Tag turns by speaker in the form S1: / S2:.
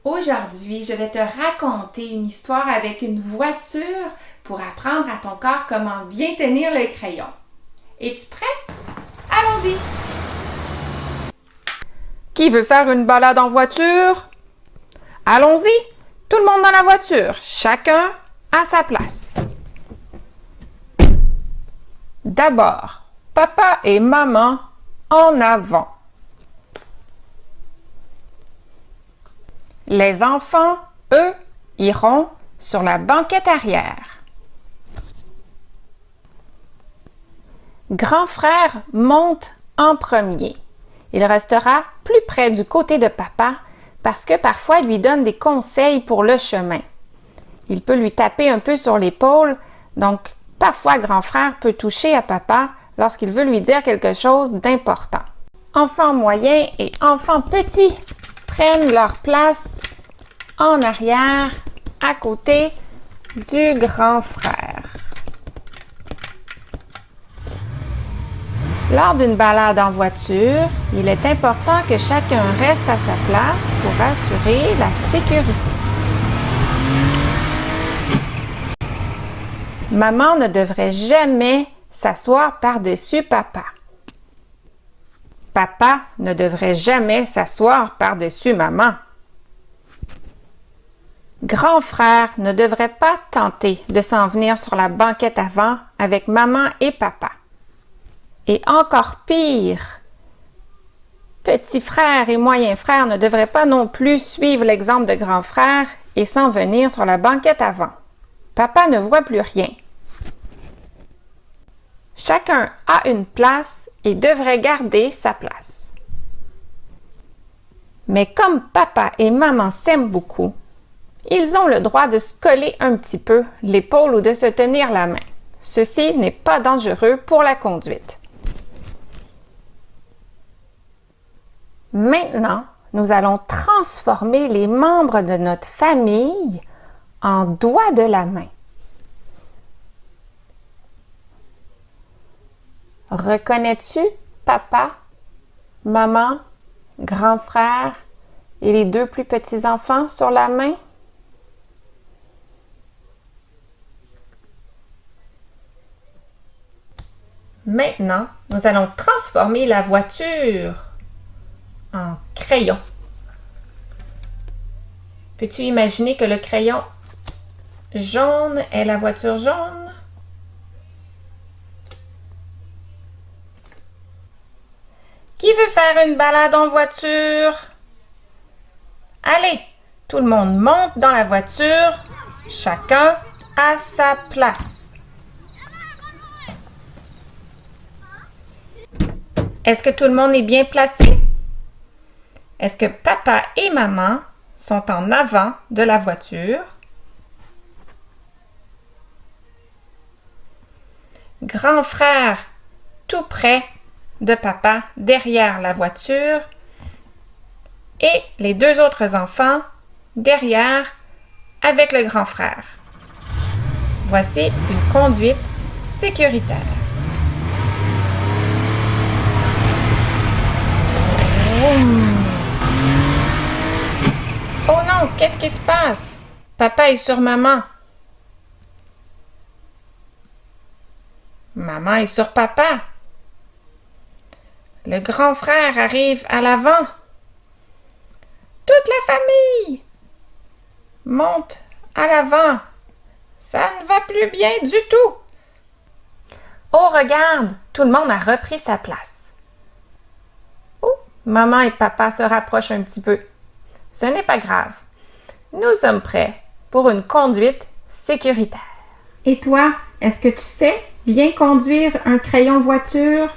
S1: Aujourd'hui, je vais te raconter une histoire avec une voiture pour apprendre à ton corps comment bien tenir le crayon. Es-tu prêt? Allons-y!
S2: Qui veut faire une balade en voiture? Allons-y! Tout le monde dans la voiture, chacun à sa place. D'abord, papa et maman en avant. Les enfants, eux, iront sur la banquette arrière. Grand frère monte en premier. Il restera plus près du côté de papa parce que parfois il lui donne des conseils pour le chemin. Il peut lui taper un peu sur l'épaule, donc parfois grand frère peut toucher à papa lorsqu'il veut lui dire quelque chose d'important. Enfants moyens et enfants petits prennent leur place en arrière à côté du grand frère. Lors d'une balade en voiture, il est important que chacun reste à sa place pour assurer la sécurité. Maman ne devrait jamais s'asseoir par-dessus papa. Papa ne devrait jamais s'asseoir par-dessus maman. Grand frère ne devrait pas tenter de s'en venir sur la banquette avant avec maman et papa. Et encore pire, petit frère et moyen frère ne devraient pas non plus suivre l'exemple de grand frère et s'en venir sur la banquette avant. Papa ne voit plus rien. Chacun a une place et devrait garder sa place. Mais comme papa et maman s'aiment beaucoup, ils ont le droit de se coller un petit peu l'épaule ou de se tenir la main. Ceci n'est pas dangereux pour la conduite. Maintenant, nous allons transformer les membres de notre famille en doigts de la main. Reconnais-tu papa, maman, grand frère et les deux plus petits enfants sur la main? Maintenant, nous allons transformer la voiture en crayon. Peux-tu imaginer que le crayon jaune est la voiture jaune? Qui veut faire une balade en voiture? Allez, tout le monde monte dans la voiture, chacun à sa place. Est-ce que tout le monde est bien placé? Est-ce que papa et maman sont en avant de la voiture? Grand frère tout près de papa derrière la voiture et les deux autres enfants derrière avec le grand frère. Voici une conduite sécuritaire. Oh non, qu'est-ce qui se passe? Papa est sur maman. Maman est sur papa. Le grand frère arrive à l'avant. Toute la famille monte à l'avant. Ça ne va plus bien du tout. Oh, regarde, tout le monde a repris sa place. Oh, maman et papa se rapprochent un petit peu. Ce n'est pas grave. Nous sommes prêts pour une conduite sécuritaire.
S1: Et toi, est-ce que tu sais bien conduire un crayon voiture?